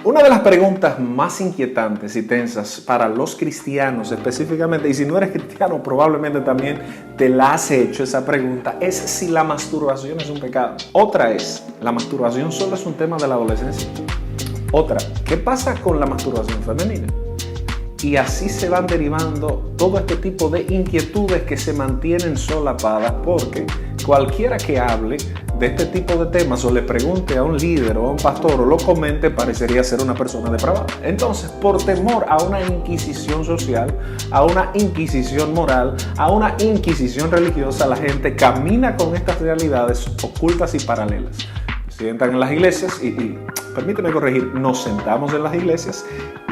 Una de las preguntas más inquietantes y tensas para los cristianos específicamente, y si no eres cristiano probablemente también te la has hecho esa pregunta, es si la masturbación es un pecado. Otra es, ¿la masturbación solo es un tema de la adolescencia? Otra, ¿qué pasa con la masturbación femenina? Y así se van derivando todo este tipo de inquietudes que se mantienen solapadas porque cualquiera que hable de este tipo de temas o le pregunte a un líder o a un pastor o lo comente parecería ser una persona depravada. Entonces, por temor a una inquisición social, a una inquisición moral, a una inquisición religiosa, la gente camina con estas realidades ocultas y paralelas. Se sientan en las iglesias y permíteme corregir, nos sentamos en las iglesias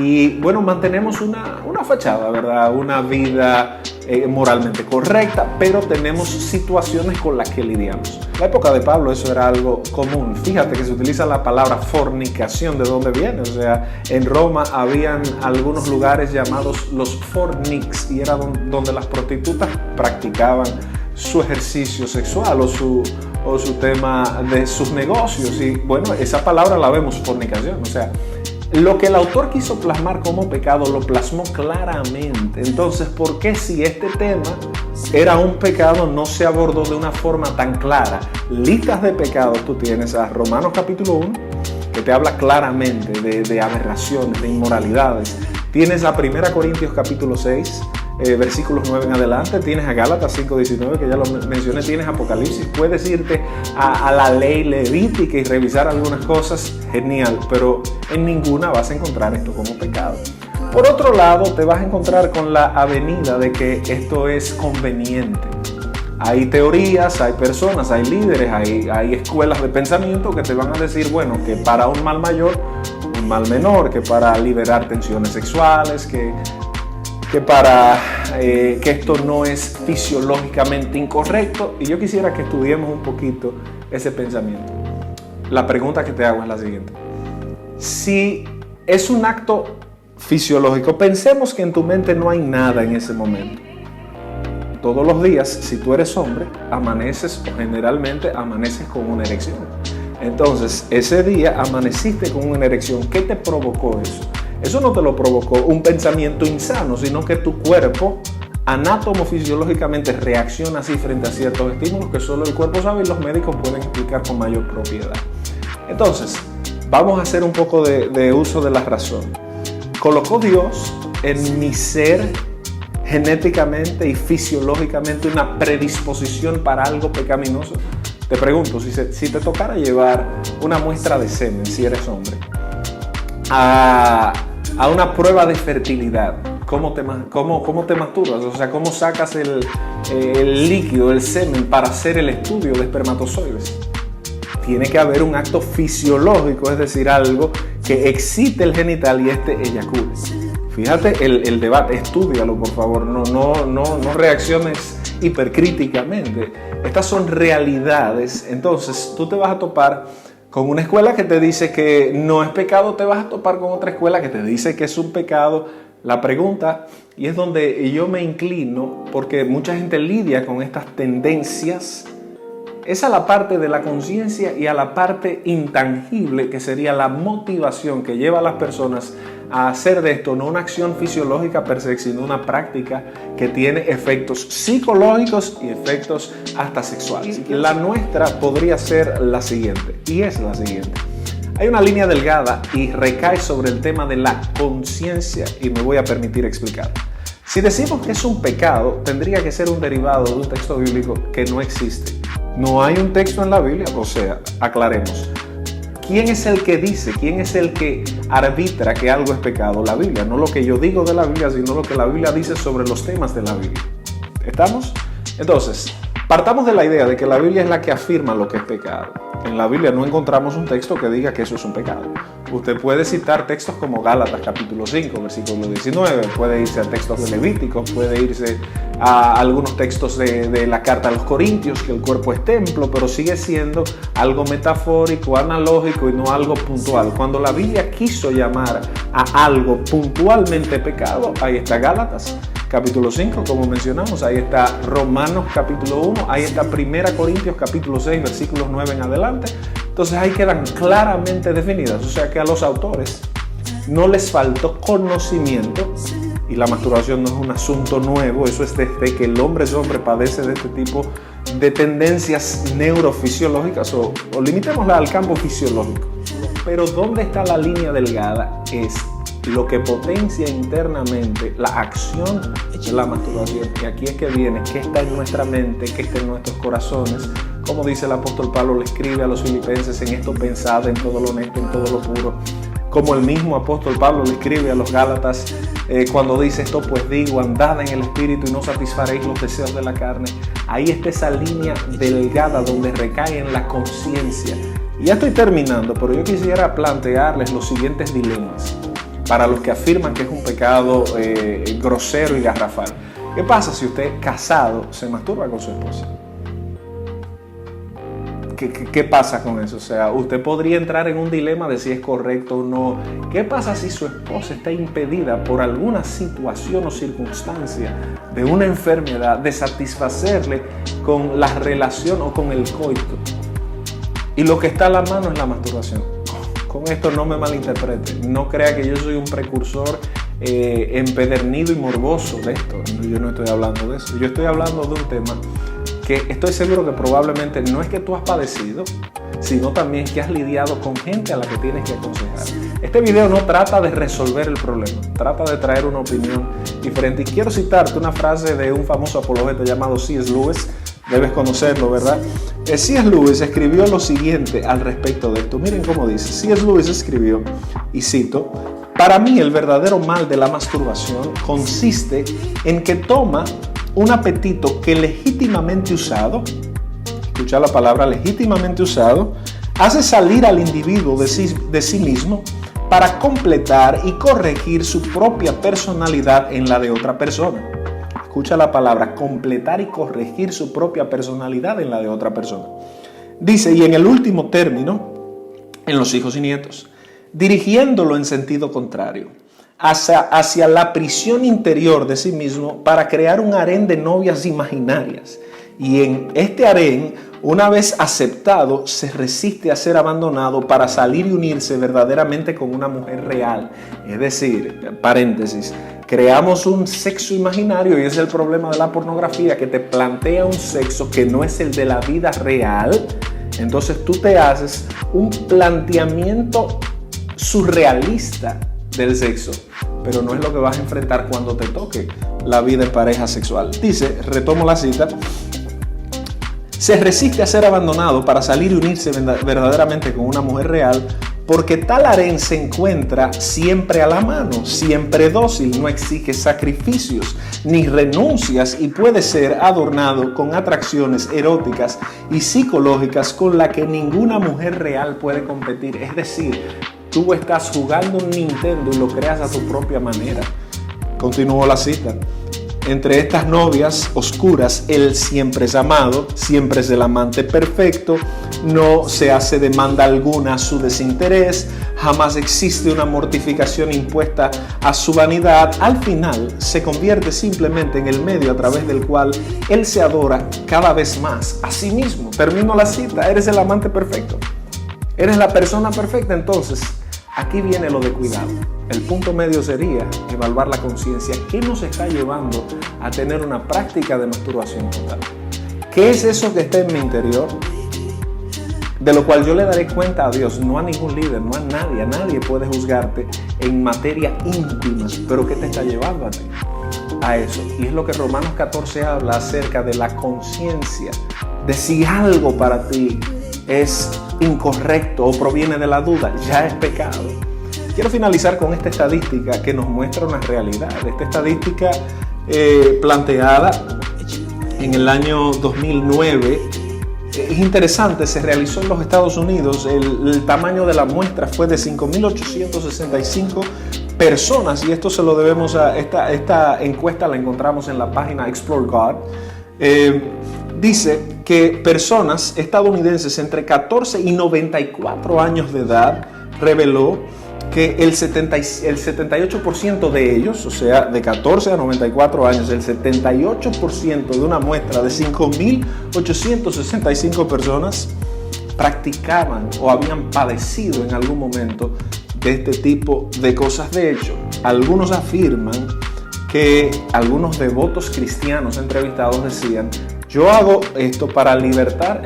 y bueno, mantenemos una fachada, ¿verdad? Una vida moralmente correcta, pero tenemos situaciones con las que lidiamos. En la época de Pablo eso era algo común. Fíjate que se utiliza la palabra fornicación, ¿de dónde viene? O sea, en Roma habían algunos lugares llamados los fornix y era donde las prostitutas practicaban su ejercicio sexual o su tema de sus negocios. Y bueno, esa palabra la vemos, fornicación. O sea, lo que el autor quiso plasmar como pecado lo plasmó claramente. Entonces, ¿por qué si este tema era un pecado no se abordó de una forma tan clara? Listas de pecados tú tienes a Romanos capítulo 1, que te habla claramente de aberraciones, de inmoralidades. Tienes a 1 Corintios capítulo 6, versículos 9 en adelante. Tienes a Gálatas 5:19, que ya lo mencioné. Tienes Apocalipsis. Puedes irte a la ley levítica y revisar algunas cosas. Genial, pero en ninguna vas a encontrar esto como pecado. Por otro lado, te vas a encontrar con la avenida de que esto es conveniente. Hay teorías, hay personas, hay líderes, hay escuelas de pensamiento que te van a decir, bueno, que para un mal mayor, un mal menor, que para liberar tensiones sexuales, que esto no es fisiológicamente incorrecto. Y yo quisiera que estudiemos un poquito ese pensamiento. La pregunta que te hago es la siguiente. Si es un acto fisiológico, pensemos que en tu mente no hay nada en ese momento. Todos los días, si tú eres hombre, amaneces o generalmente amaneces con una erección. Entonces, ese día amaneciste con una erección. ¿Qué te provocó eso? Eso no te lo provocó un pensamiento insano, sino que tu cuerpo anátomo-fisiológicamente reacciona así frente a ciertos estímulos que solo el cuerpo sabe y los médicos pueden explicar con mayor propiedad. Entonces, vamos a hacer un poco de uso de la razón. ¿Colocó Dios en mi ser genéticamente y fisiológicamente una predisposición para algo pecaminoso? Te pregunto, si te tocara llevar una muestra de semen, si eres hombre, a una prueba de fertilidad, ¿cómo te masturbas? O sea, ¿cómo sacas el líquido, el semen para hacer el estudio de espermatozoides? Tiene que haber un acto fisiológico, es decir, algo que excite el genital y eyacule. Fíjate el debate, estúdialo por favor, no reacciones hipercríticamente. Estas son realidades. Entonces tú te vas a topar con una escuela que te dice que no es pecado, te vas a topar con otra escuela que te dice que es un pecado. La pregunta, y es donde yo me inclino, porque mucha gente lidia con estas tendencias, es a la parte de la conciencia y a la parte intangible, que sería la motivación que lleva a las personas a hacer de esto no una acción fisiológica per se, sino una práctica que tiene efectos psicológicos y efectos hasta sexuales. La nuestra podría ser la siguiente, y es la siguiente. Hay una línea delgada y recae sobre el tema de la conciencia, y me voy a permitir explicar. Si decimos que es un pecado, tendría que ser un derivado de un texto bíblico que no existe. No hay un texto en la Biblia, o sea, aclaremos. ¿Quién es el que dice, quién es el que arbitra que algo es pecado? La Biblia, no lo que yo digo de la Biblia, sino lo que la Biblia dice sobre los temas de la Biblia. ¿Estamos? Entonces, partamos de la idea de que la Biblia es la que afirma lo que es pecado. En la Biblia no encontramos un texto que diga que eso es un pecado. Usted puede citar textos como Gálatas capítulo 5, versículo 19, puede irse a textos de Levítico, puede irse a algunos textos de la carta a los Corintios, que el cuerpo es templo, pero sigue siendo algo metafórico, analógico y no algo puntual. Cuando la Biblia quiso llamar a algo puntualmente pecado, ahí está Gálatas capítulo 5, como mencionamos, ahí está Romanos capítulo 1, ahí está 1 Corintios capítulo 6, versículos 9 en adelante. Entonces ahí quedan claramente definidas, o sea que a los autores no les faltó conocimiento. Y la masturbación no es un asunto nuevo, eso es desde que el hombre padece de este tipo de tendencias neurofisiológicas o limitémosla al campo fisiológico. Pero ¿dónde está la línea delgada? Es lo que potencia internamente la acción de la masturbación. Y aquí es que viene, qué está en nuestra mente, qué está en nuestros corazones. Como dice el apóstol Pablo, le escribe a los filipenses: en esto pensad, en todo lo honesto, en todo lo puro. Como el mismo apóstol Pablo le escribe a los Gálatas cuando dice: esto pues digo, andad en el espíritu y no satisfaréis los deseos de la carne. Ahí está esa línea delgada donde recae en la conciencia. Y ya estoy terminando, pero yo quisiera plantearles los siguientes dilemas para los que afirman que es un pecado grosero y garrafal. ¿Qué pasa si usted, casado, se masturba con su esposa? ¿Qué pasa con eso? O sea, usted podría entrar en un dilema de si es correcto o no. ¿Qué pasa si su esposa está impedida por alguna situación o circunstancia de una enfermedad de satisfacerle con la relación o con el coito? Y lo que está a la mano es la masturbación. Con esto no me malinterprete. No crea que yo soy un precursor empedernido y morboso de esto. Yo no estoy hablando de eso. Yo estoy hablando de un tema que estoy seguro que probablemente no es que tú has padecido, sino también que has lidiado con gente a la que tienes que aconsejar. Este video no trata de resolver el problema, trata de traer una opinión diferente. Y quiero citarte una frase de un famoso apologeta llamado C.S. Lewis. Debes conocerlo, ¿verdad? C.S. Lewis escribió lo siguiente al respecto de esto. Miren cómo dice. C.S. Lewis escribió, y cito: para mí el verdadero mal de la masturbación consiste en que toma un apetito que legítimamente usado, escucha la palabra legítimamente usado, hace salir al individuo de sí mismo para completar y corregir su propia personalidad en la de otra persona. Escucha la palabra, completar y corregir su propia personalidad en la de otra persona. Dice, y en el último término, en los hijos y nietos, dirigiéndolo en sentido contrario, hacia la prisión interior de sí mismo para crear un harén de novias imaginarias. Y en este harén, una vez aceptado, se resiste a ser abandonado para salir y unirse verdaderamente con una mujer real. Es decir, paréntesis, creamos un sexo imaginario y ese es el problema de la pornografía, que te plantea un sexo que no es el de la vida real. Entonces tú te haces un planteamiento surrealista del sexo, pero no es lo que vas a enfrentar cuando te toque la vida en pareja sexual. Dice, retomo la cita: se resiste a ser abandonado para salir y unirse verdaderamente con una mujer real, porque tal harén se encuentra siempre a la mano, siempre dócil, no exige sacrificios ni renuncias y puede ser adornado con atracciones eróticas y psicológicas con las que ninguna mujer real puede competir. Es decir, tú estás jugando un Nintendo y lo creas a tu propia manera. Continúo la cita. Entre estas novias oscuras, él siempre es amado, siempre es el amante perfecto, no se hace demanda alguna a su desinterés, jamás existe una mortificación impuesta a su vanidad. Al final se convierte simplemente en el medio a través del cual él se adora cada vez más a sí mismo. Termino la cita, eres el amante perfecto, eres la persona perfecta. Entonces, aquí viene lo de cuidado. El punto medio sería evaluar la conciencia. ¿Qué nos está llevando a tener una práctica de masturbación total? ¿Qué es eso que está en mi interior? De lo cual yo le daré cuenta a Dios, no a ningún líder, no a nadie. A nadie puede juzgarte en materia íntima. Pero ¿qué te está llevando a ti? A eso. Y es lo que Romanos 14 habla acerca de la conciencia. De si algo para ti es incorrecto o proviene de la duda, ya es pecado. Quiero finalizar con esta estadística que nos muestra una realidad. Esta estadística planteada en el año 2009 es interesante. Se realizó en los Estados Unidos. El tamaño de la muestra fue de 5.865 personas y esto se lo debemos a esta encuesta. La encontramos en la página Explore God. Dice que personas estadounidenses entre 14 y 94 años de edad reveló que el 78% de ellos, o sea, de 14 a 94 años, el 78% de una muestra de 5.865 personas practicaban o habían padecido en algún momento de este tipo de cosas. De hecho, algunos afirman que algunos devotos cristianos entrevistados decían: yo hago esto para liberar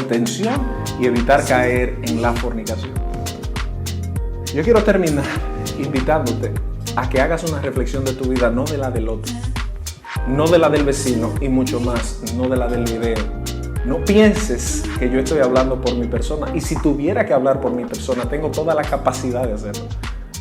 tensión y evitar caer en la fornicación. Yo quiero terminar invitándote a que hagas una reflexión de tu vida, no de la del otro, no de la del vecino y mucho más, no de la del video. No pienses que yo estoy hablando por mi persona, y si tuviera que hablar por mi persona, tengo toda la capacidad de hacerlo.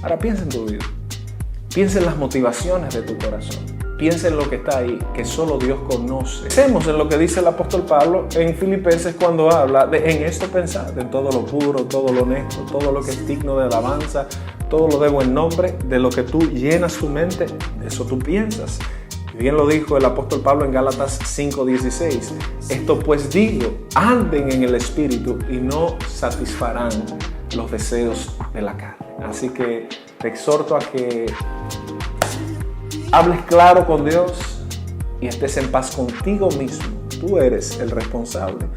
Ahora piensa en tu vida, piensa en las motivaciones de tu corazón, piensa en lo que está ahí, que solo Dios conoce. Pensemos en lo que dice el apóstol Pablo en Filipenses cuando habla de en esto pensar, en todo lo puro, todo lo honesto, todo lo que es digno de alabanza, todo lo de buen nombre, de lo que tú llenas tu mente, de eso tú piensas. Bien lo dijo el apóstol Pablo en Gálatas 5:16. Esto pues digo, anden en el Espíritu y no satisfarán los deseos de la carne. Así que te exhorto a que hables claro con Dios y estés en paz contigo mismo. Tú eres el responsable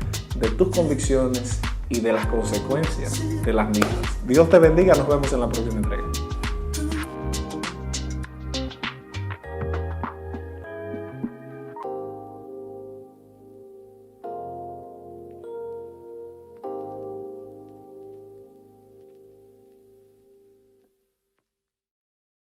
de tus convicciones y de las consecuencias de las mismas. Dios te bendiga, nos vemos en la próxima entrega.